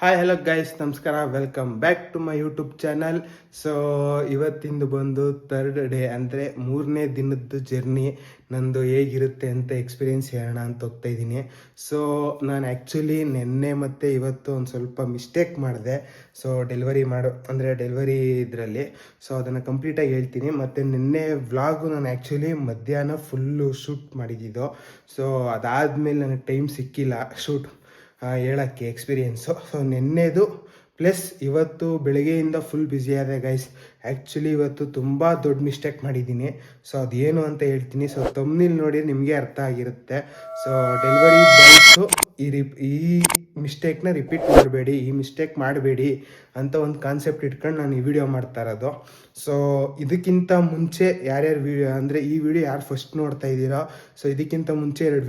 Hi hello guys, ನಮಸ್ಕಾರ. Welcome back to my YouTube channel. So ಇವತ್ತಿಂದು ಬಂದು third day, ಅಂದರೆ ಮೂರನೇ ದಿನದ್ದು ಜರ್ನಿ ನಂದು ಹೇಗಿರುತ್ತೆ ಅಂತ ಎಕ್ಸ್ಪೀರಿಯೆನ್ಸ್ ಹೇಳೋಣ ಅಂತ ಹೋಗ್ತಾ ಇದ್ದೀನಿ. ಸೊ ನಾನು ಆ್ಯಕ್ಚುಲಿ ನಿನ್ನೆ ಮತ್ತು ಇವತ್ತು ಒಂದು ಸ್ವಲ್ಪ ಮಿಸ್ಟೇಕ್ ಮಾಡಿದೆ. ಸೊ ಡೆಲಿವರಿ ಇದರಲ್ಲಿ ಸೊ ಅದನ್ನು ಕಂಪ್ಲೀಟಾಗಿ ಹೇಳ್ತೀನಿ. ಮತ್ತು ನಿನ್ನೆ ವ್ಲಾಗು ನಾನು ಆ್ಯಕ್ಚುಲಿ ಮಧ್ಯಾಹ್ನ ಫುಲ್ಲು ಶೂಟ್ ಮಾಡಿದ್ದಿದ್ದು. ಸೊ ಅದಾದಮೇಲೆ ನನಗೆ ಟೈಮ್ ಸಿಕ್ಕಿಲ್ಲ ಶೂಟ್ ಹೇಳೋಕ್ಕೆ ಎಕ್ಸ್ಪೀರಿಯೆನ್ಸು. ಸೊ ನಿನ್ನೆದು ಪ್ಲಸ್ ಇವತ್ತು ಬೆಳಗ್ಗೆಯಿಂದ ಫುಲ್ ಬ್ಯುಸಿ ಆದೆ ಗೈಸ್. ಆ್ಯಕ್ಚುಲಿ ಇವತ್ತು ತುಂಬ ದೊಡ್ಡ ಮಿಸ್ಟೇಕ್ ಮಾಡಿದ್ದೀನಿ. ಸೊ ಅದೇನು ಅಂತ ಹೇಳ್ತೀನಿ. ಸೊ ತಮ್ನಿಲ್ ನೋಡಿ ನಿಮಗೆ ಅರ್ಥ ಆಗಿರುತ್ತೆ. ಸೊ ಡೆಲಿವರಿ ಬಾಯ್ಸು ಈ ಮಿಸ್ಟೇಕ್ನ ರಿಪೀಟ್ ಮಾಡಬೇಡಿ, ಈ ಮಿಸ್ಟೇಕ್ ಮಾಡಬೇಡಿ ಅಂತ ಒಂದು ಕಾನ್ಸೆಪ್ಟ್ ಇಟ್ಕೊಂಡು ನಾನು ಈ ವಿಡಿಯೋ ಮಾಡ್ತಾ ಇರೋದು. ಸೊ ಇದಕ್ಕಿಂತ ಮುಂಚೆ ಯಾರ್ಯಾರು ಅಂದರೆ ಈ ವಿಡಿಯೋ ಯಾರು ಫಸ್ಟ್ ನೋಡ್ತಾ ಇದ್ದೀರಾ, ಸೊ ಇದಕ್ಕಿಂತ ಮುಂಚೆ ಎರಡು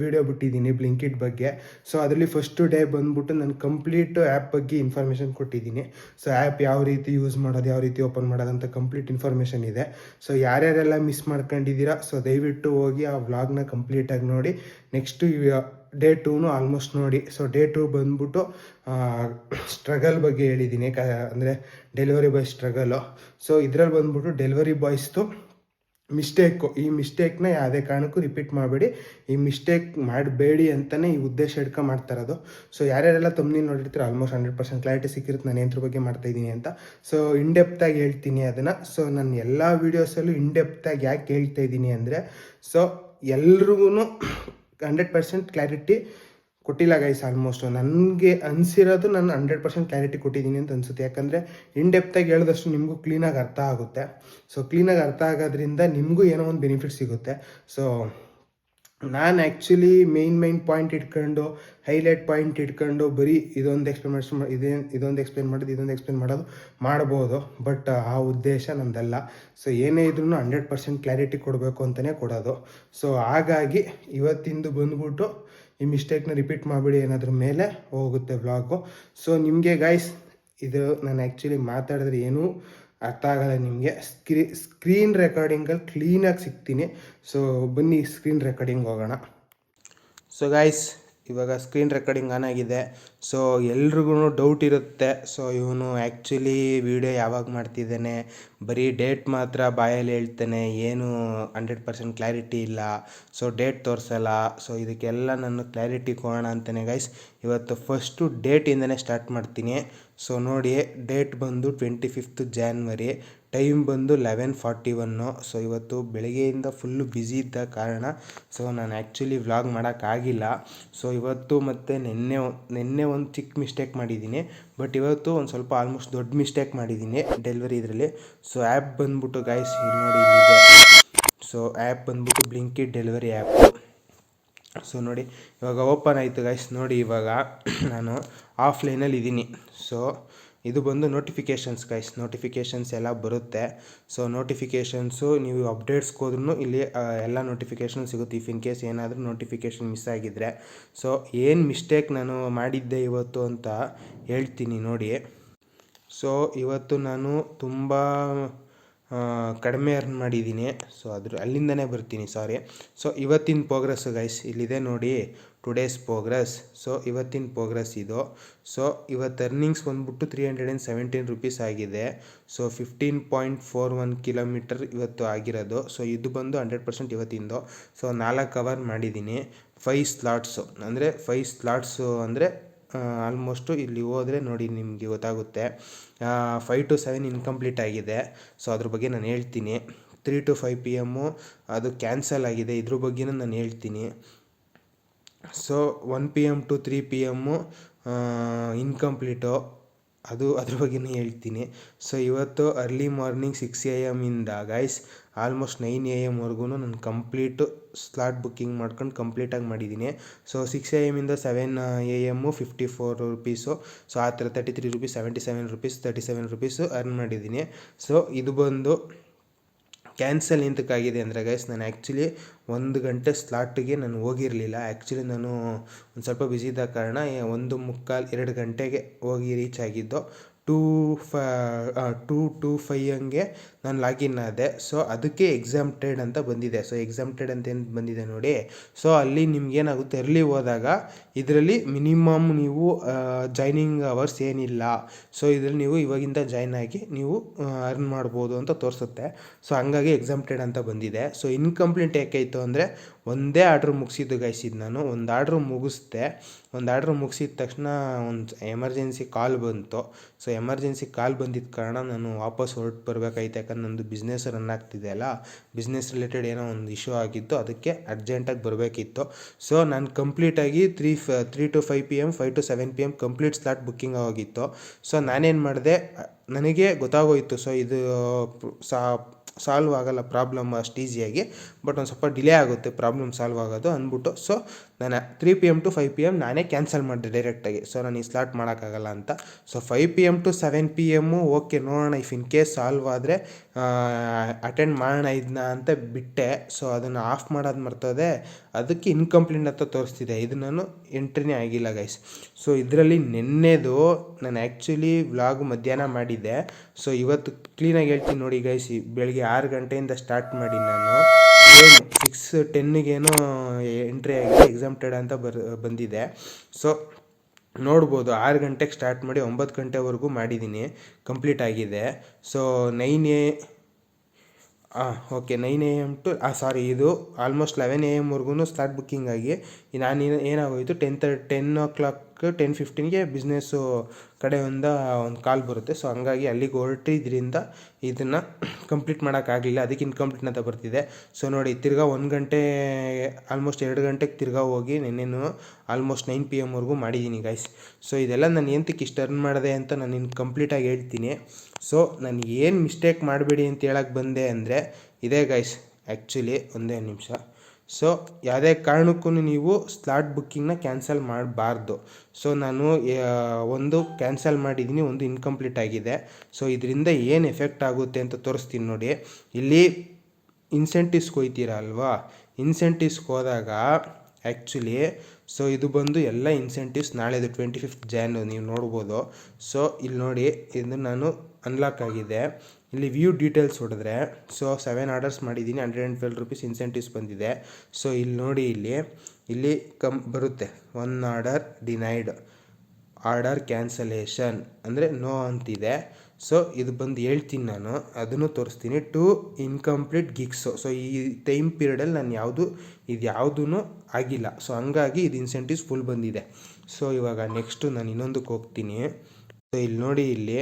ವಿಡಿಯೋ ಬಿಟ್ಟಿದ್ದೀನಿ ಬ್ಲಿಂಕಿಟ್ ಬಗ್ಗೆ. ಸೊ ಅದರಲ್ಲಿ ಫಸ್ಟು ಡೇ ಬಂದ್ಬಿಟ್ಟು ನಾನು ಕಂಪ್ಲೀಟ್ ಆ್ಯಪ್ ಬಗ್ಗೆ ಇನ್ಫಾರ್ಮೇಷನ್ ಕೊಟ್ಟಿದ್ದೀನಿ. ಸೊ ಆ್ಯಪ್ ಯಾವ ರೀತಿ ಯೂಸ್ ಮಾಡೋದು, ಯಾವ ರೀತಿ ಓಪನ್ ಮಾಡೋದಂತ ಕಂಪ್ಲೀಟ್ ಇನ್ಫಾರ್ಮೇಷನ್ ಇದೆ. ಸೊ ಯಾರ್ಯಾರೆಲ್ಲ ಮಿಸ್ ಮಾಡ್ಕೊಂಡಿದ್ದೀರಾ ಸೊ ದಯವಿಟ್ಟು ಹೋಗಿ ಆ ವ್ಲಾಗ್ನ ಕಂಪ್ಲೀಟಾಗಿ ನೋಡಿ. ನೆಕ್ಸ್ಟು ಡೇ 2 ಆಲ್ಮೋಸ್ಟ್ ನೋಡಿ. ಸೊ ಡೇ 2 ಬಂದ್ಬಿಟ್ಟು ಸ್ಟ್ರಗಲ್ ಬಗ್ಗೆ ಹೇಳಿದ್ದೀನಿ, ಅಂದರೆ ಡೆಲಿವರಿ ಬಾಯ್ ಸ್ಟ್ರಗಲು. ಸೊ ಇದರಲ್ಲಿ ಬಂದ್ಬಿಟ್ಟು ಡೆಲಿವರಿ ಬಾಯ್ಸ್ದು ಈ ಮಿಸ್ಟೇಕ್ನ ಯಾವುದೇ ಕಾರಣಕ್ಕೂ ರಿಪೀಟ್ ಮಾಡಬೇಡಿ, ಈ ಮಿಸ್ಟೇಕ್ ಮಾಡಬೇಡಿ ಅಂತಲೇ ಈ ಉದ್ದೇಶ ಇಟ್ಕೊಂಡು ಮಾಡ್ತಾ ಇರೋದು. ಸೊ ಯಾರ್ಯಾರೆಲ್ಲ ತಮ್ಮನೇಲಿ ನೋಡಿರ್ತೀರೋ ಆಲ್ಮೋಸ್ಟ್ 100% ಕ್ಲಾರಿಟಿ ಸಿಕ್ಕಿರುತ್ತೆ ನಾನು ಏನ್ರ ಬಗ್ಗೆ ಮಾಡ್ತಾಯಿದ್ದೀನಿ ಅಂತ. ಸೊ ಇನ್ಡೆಪ್ತಾಗಿ ಹೇಳ್ತೀನಿ ಅದನ್ನು. ಸೊ ನಾನು ಎಲ್ಲ ವೀಡಿಯೋಸಲ್ಲೂ ಇನ್ಡೆಪ್ತಾಗಿ ಯಾಕೆ ಹೇಳ್ತಾ ಇದ್ದೀನಿ ಅಂದರೆ, ಸೊ ಎಲ್ರಿಗೂ 100% ಕ್ಲಾರಿಟಿ ಕೊಟ್ಟಿಲ್ಲ ಗೈಸ್. ಆಲ್ಮೋಸ್ಟ್ ನನಗೆ ಅನಿಸಿರೋದು ನಾನು 100% ಕ್ಲಾರಿಟಿ ಕೊಟ್ಟಿದ್ದೀನಿ ಅಂತ ಅನಿಸುತ್ತೆ. ಯಾಕಂದರೆ ಇನ್ಡೆಪ್ತಾಗಿ ಹೇಳಿದಷ್ಟು ನಿಮಗೂ ಕ್ಲೀನಾಗಿ ಅರ್ಥ ಆಗುತ್ತೆ. ಸೊ ಕ್ಲೀನಾಗಿ ಅರ್ಥ ಆಗೋದ್ರಿಂದ ನಿಮಗೂ ಏನೋ ಒಂದು ಬೆನಿಫಿಟ್ ಸಿಗುತ್ತೆ. ಸೊ ನಾನು ಆ್ಯಕ್ಚುಲಿ ಮೇನ್ ಪಾಯಿಂಟ್ ಇಟ್ಕೊಂಡು, ಹೈಲೈಟ್ ಪಾಯಿಂಟ್ ಇಟ್ಕೊಂಡು ಬರೀ ಇದೊಂದು ಎಕ್ಸ್ಪ್ಲೇನ್ ಮಾಡೋದು ಮಾಡ್ಬೋದು. ಬಟ್ ಆ ಉದ್ದೇಶ ನಮ್ಮದಲ್ಲ. ಸೊ ಏನೇ ಇದ್ರೂ 100% ಕ್ಲಾರಿಟಿ ಕೊಡಬೇಕು ಅಂತಲೇ ಕೊಡೋದು. ಸೊ ಹಾಗಾಗಿ ಇವತ್ತಿಂದು ಬಂದ್ಬಿಟ್ಟು ಈ ಮಿಸ್ಟೇಕ್ನ ರಿಪೀಟ್ ಮಾಡಿಬಿಡಿ ಏನಾದ್ರ ಮೇಲೆ ಹೋಗುತ್ತೆ ವ್ಲಾಗು. ಸೊ ನಿಮಗೆ ಗೈಸ್ ಇದು ನಾನು ಆ್ಯಕ್ಚುಲಿ ಮಾತಾಡಿದ್ರೆ ಏನೂ ಅರ್ಥ ಆಗಲ್ಲ ನಿಮಗೆ. ಸ್ಕ್ರೀನ್ ರೆಕಾರ್ಡಿಂಗಲ್ಲಿ ಕ್ಲೀನಾಗಿ ಸಿಗ್ತೀನಿ. ಸೊ ಬನ್ನಿ ಸ್ಕ್ರೀನ್ ರೆಕಾರ್ಡಿಂಗ್ ಹೋಗೋಣ. ಸೊ ಗೈಸ್ ಇವಾಗ ಸ್ಕ್ರೀನ್ ರೆಕಾರ್ಡಿಂಗ್ ಆನ್ ಆಗಿದೆ. ಸೊ ಎಲ್ರಿಗೂ ಡೌಟ್ ಇರುತ್ತೆ, ಸೊ ಇವನು ಆ್ಯಕ್ಚುಲಿ ವಿಡಿಯೋ ಯಾವಾಗ ಮಾಡ್ತಿದ್ದಾನೆ, ಬರೀ ಡೇಟ್ ಮಾತ್ರ ಬಾಯಲ್ಲಿ ಹೇಳ್ತಾನೆ, ಏನು 100% ಕ್ಲಾರಿಟಿ ಇಲ್ಲ, ಸೊ ಡೇಟ್ ತೋರಿಸಲ್ಲ. ಸೊ ಇದಕ್ಕೆಲ್ಲ ನಾನು ಕ್ಲಾರಿಟಿ ಕೊಡೋಣ ಅಂತಲೇ ಗೈಸ್ ಇವತ್ತು ಫಸ್ಟು ಡೇಟಿಂದನೇ ಸ್ಟಾರ್ಟ್ ಮಾಡ್ತೀನಿ. ಸೊ ನೋಡಿ, ಡೇಟ್ ಬಂದು 25th January, ಟೈಮ್ ಬಂದು 11:41. ಸೊ ಇವತ್ತು ಬೆಳಗ್ಗೆಯಿಂದ ಫುಲ್ಲು ಬ್ಯುಸಿ ಇದ್ದ ಕಾರಣ ಸೊ ನಾನು ಆ್ಯಕ್ಚುಲಿ ವ್ಲಾಗ್ ಮಾಡೋಕ್ಕಾಗಿಲ್ಲ. ಸೊ ಇವತ್ತು ಮತ್ತು ನಿನ್ನೆ ಒಂದು ಚಿಕ್ಕ ಮಿಸ್ಟೇಕ್ ಮಾಡಿದ್ದೀನಿ. ಬಟ್ ಇವತ್ತು ಒಂದು ಸ್ವಲ್ಪ ಆಲ್ಮೋಸ್ಟ್ ದೊಡ್ಡ ಮಿಸ್ಟೇಕ್ ಮಾಡಿದ್ದೀನಿ ಡೆಲಿವರಿ ಇದರಲ್ಲಿ. ಸೊ ಆ್ಯಪ್ ಬಂದ್ಬಿಟ್ಟು ಗೈಸ್ ಇಲ್ಲಿ ನೋಡಿ ಇಲ್ಲಿದೆ. ಸೊ ಆ್ಯಪ್ ಬಂದ್ಬಿಟ್ಟು ಬ್ಲಿಂಕಿಟ್ ಡೆಲಿವರಿ ಆ್ಯಪು. ಸೊ ನೋಡಿ ಇವಾಗ ಓಪನ್ ಆಯಿತು ಗೈಸ್. ನೋಡಿ ಇವಾಗ ನಾನು ಆಫ್ಲೈನಲ್ಲಿ ಇದ್ದೀನಿ. ಸೊ ಇದು ಬಂದು ನೋಟಿಫಿಕೇಷನ್ಸ್ ಗೈಸ್, ನೋಟಿಫಿಕೇಷನ್ಸ್ ಎಲ್ಲ ಬರುತ್ತೆ. ಸೊ ನೋಟಿಫಿಕೇಷನ್ಸು ನೀವು ಅಪ್ಡೇಟ್ಸ್ಗೆ ಹೋದ್ರೂ ಇಲ್ಲಿ ಎಲ್ಲ ನೋಟಿಫಿಕೇಷನ್ ಸಿಗುತ್ತೆ, ಇಫ್ ಇನ್ ಕೇಸ್ ಏನಾದರೂ ನೋಟಿಫಿಕೇಷನ್ ಮಿಸ್ ಆಗಿದ್ದರೆ. ಸೊ ಏನು ಮಿಸ್ಟೇಕ್ ನಾನು ಮಾಡಿದ್ದೆ ಇವತ್ತು ಅಂತ ಹೇಳ್ತೀನಿ ನೋಡಿ. ಸೊ ಇವತ್ತು ನಾನು ತುಂಬ ಕಡಿಮೆ ಅರ್ನ್ ಮಾಡಿದ್ದೀನಿ. ಸೊ ಅಲ್ಲಿಂದನೇ ಬರ್ತೀನಿ, ಸಾರಿ. ಸೊ ಇವತ್ತಿನ ಪ್ರೋಗ್ರೆಸ್ಸು ಗೈಸ್ ಇಲ್ಲಿದೆ ನೋಡಿ, ಟುಡೇಸ್ ಪ್ರೋಗ್ರೆಸ್. ಸೊ ಇವತ್ತಿನ ಪ್ರೋಗ್ರೆಸ್ ಇದು. ಸೊ ಇವತ್ತು ಅರ್ನಿಂಗ್ಸ್ ಬಂದ್ಬಿಟ್ಟು 317 ರೂಪೀಸ್ ಆಗಿದೆ. ಸೊ 15.41 ಕಿಲೋಮೀಟರ್ ಇವತ್ತು ಆಗಿರೋದು. ಸೊ ಇದು ಬಂದು 100% ಇವತ್ತಿಂದು. ಸೊ 4 ಅವರ್ ಮಾಡಿದ್ದೀನಿ. 5 ಸ್ಲಾಟ್ಸು ಅಂದರೆ ಆಲ್ಮೋಸ್ಟು ಇಲ್ಲಿ ಹೋದರೆ ನೋಡಿ ನಿಮಗೆ ಗೊತ್ತಾಗುತ್ತೆ. 5 to 7 ಇನ್ಕಂಪ್ಲೀಟ್ ಆಗಿದೆ. ಸೊ ಅದ್ರ ಬಗ್ಗೆ ನಾನು ಹೇಳ್ತೀನಿ. 3 to 5 PM ಅದು ಕ್ಯಾನ್ಸಲ್ ಆಗಿದೆ, ಇದ್ರ ಬಗ್ಗೆನೂ ನಾನು ಹೇಳ್ತೀನಿ. ಸೊ 1 PM to 3 PM ಇನ್ಕಂಪ್ಲೀಟು, ಅದ್ರ ಬಗ್ಗೆನೇ ಹೇಳ್ತೀನಿ. ಸೊ ಇವತ್ತು ಅರ್ಲಿ ಮಾರ್ನಿಂಗ್ 6 AM ಇಂದ ಗೈಸ್ ಆಲ್ಮೋಸ್ಟ್ 9 AM ವರೆಗೂ ನಾನು ಕಂಪ್ಲೀಟು ಸ್ಲಾಟ್ ಬುಕ್ಕಿಂಗ್ ಮಾಡ್ಕೊಂಡು ಕಂಪ್ಲೀಟಾಗಿ ಮಾಡಿದ್ದೀನಿ. ಸೊ 6 AM ಇಂದ 7 AM 54 ರೂಪೀಸು. ಸೊ ಆ ಥರ 33 ರೂಪೀಸ್, 77 ರೂಪೀಸ್, 37 ರೂಪೀಸು ಅರ್ನ್ ಮಾಡಿದ್ದೀನಿ. ಸೊ ಇದು ಬಂದು ಕ್ಯಾನ್ಸಲ್ ಎಂತಕ್ಕಾಗಿದೆ ಅಂದರೆ ಗೈಸ್, ನಾನು ಆ್ಯಕ್ಚುಲಿ 1 ಗಂಟೆ ಸ್ಲಾಟಿಗೆ ನಾನು ಹೋಗಿರಲಿಲ್ಲ. ಆ್ಯಕ್ಚುಲಿ ನಾನು ಒಂದು ಸ್ವಲ್ಪ ಬ್ಯುಸಿ ಇದ್ದ ಕಾರಣ 1:45-2 ಗಂಟೆಗೆ ಹೋಗಿ ರೀಚ್ ಆಗಿದ್ದು. 2 ಹಂಗೆ ನಾನು ಲಾಗಿನ್ ಆದೆ. ಸೊ ಅದಕ್ಕೆ ಎಕ್ಸಾಮ್ಟೆಡ್ ಅಂತ ಬಂದಿದೆ. ಸೊ ಎಕ್ಸಾಮ್ಟೆಡ್ ಅಂತ ಏನು ಬಂದಿದೆ ನೋಡಿ. ಸೊ ಅಲ್ಲಿ ನಿಮ್ಗೇನಾಗುತ್ತೆ, ಎರ್ಲಿ ಹೋದಾಗ ಇದರಲ್ಲಿ ಮಿನಿಮಮ್ ನೀವು ಜಾಯ್ನಿಂಗ್ ಅವರ್ಸ್ ಏನಿಲ್ಲ. ಸೊ ಇದರಲ್ಲಿ ನೀವು ಇವಾಗಿಂದ ಜಾಯ್ನ್ ಆಗಿ ನೀವು ಅರ್ನ್ ಮಾಡ್ಬೋದು ಅಂತ ತೋರಿಸುತ್ತೆ. ಸೊ ಹಂಗಾಗಿ ಎಕ್ಸಾಮ್ಟೆಡ್ ಅಂತ ಬಂದಿದೆ. ಸೊ ಇನ್ಕಂಪ್ಲೀಟ್ ಯಾಕಾಯಿತು ಅಂದರೆ ಒಂದೇ ಆರ್ಡ್ರ್ ಮುಗಿಸಿದ್ದು ಗೈಸಿದ್ದು. ನಾನು ಒಂದು ಆರ್ಡ್ರ್ ಮುಗಿಸಿದ ತಕ್ಷಣ ಒಂದು ಎಮರ್ಜೆನ್ಸಿ ಕಾಲ್ ಬಂತು. ಸೊ ಎಮರ್ಜೆನ್ಸಿ ಕಾಲ್ ಬಂದಿದ್ದ ಕಾರಣ ನಾನು ವಾಪಸ್ ಹೊರಟು ಬರಬೇಕಾಯ್ತು. ಯಾಕಂದ್ರೆ ನಂದು ಬಿಸ್ನೆಸ್ ರನ್ ಆಗ್ತಿದೆ ಅಲ್ಲ, ಬಿಸ್ನೆಸ್ ರಿಲೇಟೆಡ್ ಏನೋ ಒಂದು ಇಶ್ಯೂ ಆಗಿತ್ತು, ಅದಕ್ಕೆ ಅರ್ಜೆಂಟಾಗಿ ಬರಬೇಕಿತ್ತು. ಸೊ ನಾನು ಕಂಪ್ಲೀಟಾಗಿ 3 to 5 PM 5 to 7 PM complete slot booking ಆಗಿತ್ತು. ಸೊ ನಾನೇನು ಮಾಡಿದೆ, ನನಗೆ ಗೊತ್ತಾಗೋಯಿತು ಸೊ ಇದು ಸಾಲ್ವ್ ಆಗೋಲ್ಲ ಪ್ರಾಬ್ಲಮ್ ಅಷ್ಟು ಈಸಿಯಾಗಿ, ಬಟ್ ಒಂದು ಸ್ವಲ್ಪ ಡಿಲೇ ಆಗುತ್ತೆ ಪ್ರಾಬ್ಲಮ್ ಸಾಲ್ವ್ ಆಗೋದು ಅಂದ್ಬಿಟ್ಟು. ಸೊ ನಾನು 3 PM to 5 PM ನಾನೇ ಕ್ಯಾನ್ಸಲ್ ಮಾಡಿದೆ ಡೈರೆಕ್ಟಾಗಿ. ಸೊ ನಾನು ಈ ಸ್ಲಾಟ್ ಮಾಡೋಕ್ಕಾಗಲ್ಲ ಅಂತ. So 5 PM to 7 PM okay ನೋಡೋಣ, ಇಫ್ ಇನ್ ಕೇಸ್ ಸಾಲ್ವ್ ಆದರೆ ಅಟೆಂಡ್ ಮಾಡೋಣ ಇದನ್ನ ಅಂತ ಬಿಟ್ಟೆ. ಸೊ ಅದನ್ನು ಆಫ್ ಮಾಡೋದು ಮರ್ತದೆ, ಅದಕ್ಕೆ ಇನ್ಕಂಪ್ಲೀಟ್ ಅಂತ ತೋರಿಸ್ತಿದೆ. ಇದು ನಾನು ಎಂಟ್ರಿನೇ ಆಗಿಲ್ಲ ಗೈಸ್. ಸೊ ಇದರಲ್ಲಿ ನಿನ್ನೆದು ನಾನು ಆ್ಯಕ್ಚುಲಿ ವ್ಲಾಗ್ ಮಧ್ಯಾಹ್ನ ಮಾಡಿದ್ದೆ. ಸೊ ಇವತ್ತು ಕ್ಲೀನಾಗಿ ಹೇಳ್ತೀನಿ ನೋಡಿ ಗೈಸ್. ಬೆಳಗ್ಗೆ 6 ಗಂಟೆಯಿಂದ ಸ್ಟಾರ್ಟ್ ಮಾಡಿ ನಾನು 6:10ಗೇನೋ ಎಂಟ್ರಿ ಆಗಿದೆ, ಎಕ್ಸಾಮ್ಟೆಡ್ ಅಂತ ಬಂದಿದೆ. ಸೊ ನೋಡ್ಬೋದು 6 ಗಂಟೆಗೆ ಸ್ಟಾರ್ಟ್ ಮಾಡಿ 9 ಗಂಟೆವರೆಗೂ ಮಾಡಿದ್ದೀನಿ, ಕಂಪ್ಲೀಟ್ ಆಗಿದೆ. ಸೊ 9 AM ಟು ಇದು ಆಲ್ಮೋಸ್ಟ್ 11 AMವರೆಗೂ ಸ್ಲಾಟ್ ಬುಕ್ಕಿಂಗ್ ಆಗಿ ನಾನು ಏನಾಗೋಯಿತು 10:15ಗೆ ಬಿಸ್ನೆಸ್ಸು ಕಡೆಯಿಂದ ಒಂದು ಕಾಲ್ ಬರುತ್ತೆ. ಸೊ ಹಂಗಾಗಿ ಅಲ್ಲಿಗೆ ಹೊರಟಿದ್ರಿಂದ ಇದನ್ನು ಕಂಪ್ಲೀಟ್ ಮಾಡೋಕ್ಕಾಗಲಿಲ್ಲ, ಅದಕ್ಕೆ ಇನ್ಕಂಪ್ಲೀಟ್ ಅಂತ ಬರ್ತಿದೆ. ಸೊ ನೋಡಿ ತಿರ್ಗಾ 1 ಗಂಟೆ ಆಲ್ಮೋಸ್ಟ್ 2 ಗಂಟೆಗೆ ತಿರ್ಗಾ ಹೋಗಿ ನೆನ್ನೆನೂ ಆಲ್ಮೋಸ್ಟ್ 9 PMವರೆಗೂ ಮಾಡಿದ್ದೀನಿ ಗೈಸ್. ಸೊ ಇದೆಲ್ಲ ನಾನು ಎಂತಕ್ಕೆ ಇಷ್ಟು ಅರ್ನ್ ಮಾಡಿದೆ ಅಂತ ನಾನು ಇನ್ನು ಕಂಪ್ಲೀಟಾಗಿ ಹೇಳ್ತೀನಿ. ಸೊ ನಾನು ಏನು ಮಿಸ್ಟೇಕ್ ಮಾಡಬೇಡಿ ಅಂತ ಹೇಳಕ್ಕೆ ಬಂದೆ ಅಂದರೆ ಇದೇ ಗೈಸ್. ಆ್ಯಕ್ಚುಲಿ ಒಂದೇ ನಿಮಿಷ. ಸೊ ಯಾವುದೇ ಕಾರಣಕ್ಕೂ ನೀವು ಸ್ಲಾಟ್ ಬುಕ್ಕಿಂಗ್ನ ಕ್ಯಾನ್ಸಲ್ ಮಾಡಬಾರ್ದು. ಸೊ ನಾನು ಒಂದು ಕ್ಯಾನ್ಸಲ್ ಮಾಡಿದ್ದೀನಿ, ಒಂದು ಇನ್ಕಂಪ್ಲೀಟ್ ಆಗಿದೆ. ಸೊ ಇದರಿಂದ ಏನು ಎಫೆಕ್ಟ್ ಆಗುತ್ತೆ ಅಂತ ತೋರಿಸ್ತೀನಿ ನೋಡಿ. ಇಲ್ಲಿ ಇನ್ಸೆಂಟಿವ್ಸ್ಗೆ ಹೋಗ್ತೀರಾ ಅಲ್ವಾ, ಇನ್ಸೆಂಟಿವ್ಸ್ಗೆ ಹೋದಾಗ ಆ್ಯಕ್ಚುಲಿ ಸೊ ಇದು ಬಂದು ಎಲ್ಲ ಇನ್ಸೆಂಟಿವ್ಸ್ ನಾಳೆದು 25th Jan ನೀವು ನೋಡ್ಬೋದು. ಸೊ ಇಲ್ಲಿ ನೋಡಿ, ಇದು ನಾನು ಅನ್ಲಾಕ್ ಆಗಿದೆ. ಇಲ್ಲಿ ವ್ಯೂ ಡೀಟೇಲ್ಸ್ ಹೊಡೆದ್ರೆ ಸೊ 7 ಆರ್ಡರ್ಸ್ ಮಾಡಿದ್ದೀನಿ, 112 ರೂಪೀಸ್ ಇನ್ಸೆಂಟಿವ್ಸ್ ಬಂದಿದೆ. ಸೊ ಇಲ್ಲಿ ನೋಡಿ, ಇಲ್ಲಿ ಬರುತ್ತೆ 1 ಆರ್ಡರ್ ಡಿನೈಡ್, ಆರ್ಡರ್ ಕ್ಯಾನ್ಸಲೇಷನ್ ಅಂದರೆ ನೋ ಅಂತಿದೆ. ಸೊ ಇದು ಬಂದು ಹೇಳ್ತೀನಿ ನಾನು, ಅದನ್ನು ತೋರಿಸ್ತೀನಿ. 2 ಇನ್ಕಂಪ್ಲೀಟ್ ಗಿಗ್ಸು. ಸೊ ಈ ಟೈಮ್ ಪೀರಿಯಡಲ್ಲಿ ನಾನು ಯಾವುದೂ ಆಗಿಲ್ಲ. ಸೊ ಹಂಗಾಗಿ ಇದು ಇನ್ಸೆಂಟಿವ್ಸ್ ಫುಲ್ ಬಂದಿದೆ. ಸೊ ಇವಾಗ ನೆಕ್ಸ್ಟು ನಾನು ಇನ್ನೊಂದಕ್ಕೆ ಹೋಗ್ತೀನಿ. ಸೊ ಇಲ್ಲಿ ನೋಡಿ, ಇಲ್ಲಿ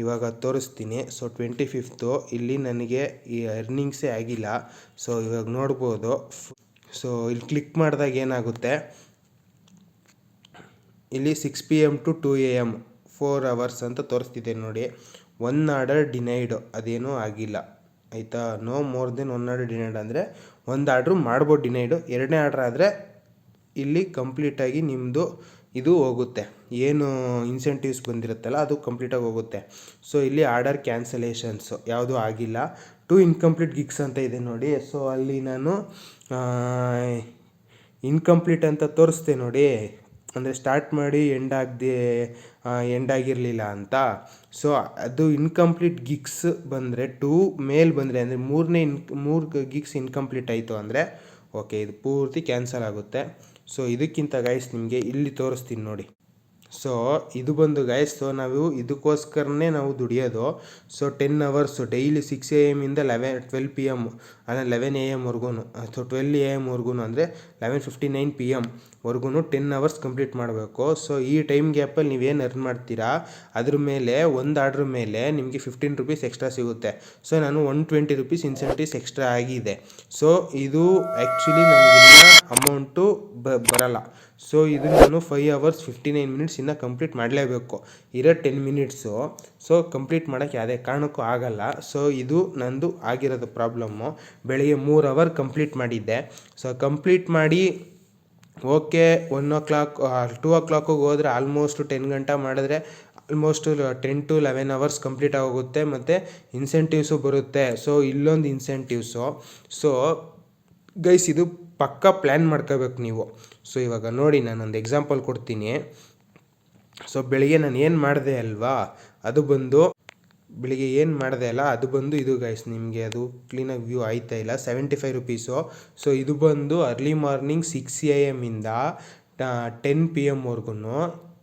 ಇವಾಗ ತೋರಿಸ್ತೀನಿ. ಸೊ 25th ಇಲ್ಲಿ ನನಗೆ ಈ ಅರ್ನಿಂಗ್ಸೇ ಆಗಿಲ್ಲ. ಸೊ ಇವಾಗ ನೋಡ್ಬೋದು. ಸೊ ಇಲ್ಲಿ ಕ್ಲಿಕ್ ಮಾಡಿದಾಗ ಏನಾಗುತ್ತೆ, ಇಲ್ಲಿ 6 PM to 2 AM 4 hours ಅಂತ ತೋರಿಸ್ತಿದೆ ನೋಡಿ. 1 ಆರ್ಡರ್ ಡಿನೈಡು, ಅದೇನೂ ಆಗಿಲ್ಲ ಆಯಿತಾ. No more than 1 order denied ಅಂದರೆ 1 ಆರ್ಡ್ರು ಮಾಡ್ಬೋದು ಡಿನೈಡು. 2ನೇ ಆರ್ಡ್ರ್ ಆದರೆ ಇಲ್ಲಿ ಕಂಪ್ಲೀಟಾಗಿ ನಿಮ್ಮದು ಇದು ಹೋಗುತ್ತೆ, ಏನು ಇನ್ಸೆಂಟಿವ್ಸ್ ಬಂದಿರುತ್ತಲ್ಲ ಅದು ಕಂಪ್ಲೀಟಾಗಿ ಹೋಗುತ್ತೆ. ಸೊ ಇಲ್ಲಿ ಆರ್ಡರ್ ಕ್ಯಾನ್ಸಲೇಷನ್ಸು ಯಾವುದೂ ಆಗಿಲ್ಲ. 2 ಇನ್ಕಂಪ್ಲೀಟ್ ಗಿಗ್ಸ್ ಅಂತ ಇದೆ ನೋಡಿ. ಸೊ ಅಲ್ಲಿ ನಾನು ಇನ್ಕಂಪ್ಲೀಟ್ ಅಂತ ತೋರಿಸ್ದೆ ನೋಡಿ, ಅಂದರೆ ಸ್ಟಾರ್ಟ್ ಮಾಡಿ ಎಂಡ್ ಆಗಿರಲಿಲ್ಲ ಅಂತ. ಸೊ ಅದು ಇನ್ಕಂಪ್ಲೀಟ್ ಗಿಗ್ಸ್ ಬಂದರೆ 2 ಮೇಲ್ ಬಂದರೆ ಅಂದರೆ 3 ಗಿಗ್ಸ್ ಇನ್ಕಂಪ್ಲೀಟ್ ಆಯಿತು ಅಂದರೆ ಓಕೆ, ಇದು ಪೂರ್ತಿ ಕ್ಯಾನ್ಸಲ್ ಆಗುತ್ತೆ. ಸೊ ಇದಕ್ಕಿಂತ ಗೈಸ್ ನಿಮಗೆ ಇಲ್ಲಿ ತೋರಿಸ್ತೀನಿ ನೋಡಿ. ಸೊ ಇದು ಬಂದು ಗೈಸ್, ಸೊ ನಾವು ಇದಕ್ಕೋಸ್ಕರನೇ ನಾವು ದುಡಿಯೋದು. ಸೊ 10 hours ಡೈಲಿ 6 AM ಇಂದ 12 PM ಅಂದರೆ 11 AMವರೆಗೂ, ಸೊ 12 AMವರೆಗೂ ಅಂದರೆ 11:59 PMವರೆಗೂ 10 hours ಕಂಪ್ಲೀಟ್ ಮಾಡಬೇಕು. ಸೊ ಈ ಟೈಮ್ ಗ್ಯಾಪಲ್ಲಿ ನೀವೇನು ಅರ್ನ್ ಮಾಡ್ತೀರಾ ಅದ್ರ ಮೇಲೆ ಒಂದು ಆರ್ಡ್ರ್ ಮೇಲೆ ನಿಮಗೆ 15 ರೂಪೀಸ್ ಎಕ್ಸ್ಟ್ರಾ ಸಿಗುತ್ತೆ. ಸೊ ನಾನು 120 ರೂಪೀಸ್ ಇನ್ಸೆಂಟಿವ್ಸ್ ಎಕ್ಸ್ಟ್ರಾ ಆಗಿದೆ. ಸೊ ಇದು ಆ್ಯಕ್ಚುಲಿ ನನಗಿನ್ನ ಅಮೌಂಟು ಬರಲ್ಲ. ಸೊ ಇದು ನಾನು 5 hours 59 minutes ಇನ್ನೂ ಕಂಪ್ಲೀಟ್ ಮಾಡಲೇಬೇಕು, ಇರೋ 10 minutes. ಸೊ ಕಂಪ್ಲೀಟ್ ಮಾಡೋಕ್ಕೆ ಯಾವುದೇ ಕಾರಣಕ್ಕೂ ಆಗಲ್ಲ. ಸೊ ಇದು ನಂದು ಆಗಿರೋದು ಪ್ರಾಬ್ಲಮ್ಮು. ಬೆಳಗ್ಗೆ 3 hour ಕಂಪ್ಲೀಟ್ ಮಾಡಿದ್ದೆ. ಸೊ ಕಂಪ್ಲೀಟ್ ಮಾಡಿ ಓಕೆ 1 o'clock 2 o'clock ಹೋದರೆ ಆಲ್ಮೋಸ್ಟ್ 10 ಗಂಟೆ ಮಾಡಿದ್ರೆ ಆಲ್ಮೋಸ್ಟ್ 10 to 11 hours ಕಂಪ್ಲೀಟ್ ಆಗೋಗುತ್ತೆ, ಮತ್ತು ಇನ್ಸೆಂಟಿವ್ಸು ಬರುತ್ತೆ. ಸೊ ಇಲ್ಲೊಂದು ಇನ್ಸೆಂಟಿವ್ಸು. ಸೊ ಗೈಸ್ ಇದು ಪಕ್ಕಾ ಪ್ಲ್ಯಾನ್ ಮಾಡ್ಕೋಬೇಕು ನೀವು. ಸೊ ಇವಾಗ ನೋಡಿ, ನಾನೊಂದು ಎಕ್ಸಾಂಪಲ್ ಕೊಡ್ತೀನಿ. ಸೊ ಬೆಳಿಗ್ಗೆ ನಾನು ಏನು ಮಾಡಿದೆ ಅಲ್ವಾ, ಅದು ಬಂದು ಬೆಳಿಗ್ಗೆ ಏನು ಮಾಡಿದೆ ಅಲ್ಲ ಅದು ಬಂದು ಇದು ಗೈಸ್, ನಿಮಗೆ ಅದು ಕ್ಲೀನಾಗಿ ವ್ಯೂ ಆಯ್ತಾ ಇಲ್ಲ, 75 ರುಪೀಸು. ಸೊ ಇದು ಬಂದು ಅರ್ಲಿ ಮಾರ್ನಿಂಗ್ 6 AM ಇಂದ 10 PM ವರ್ಗು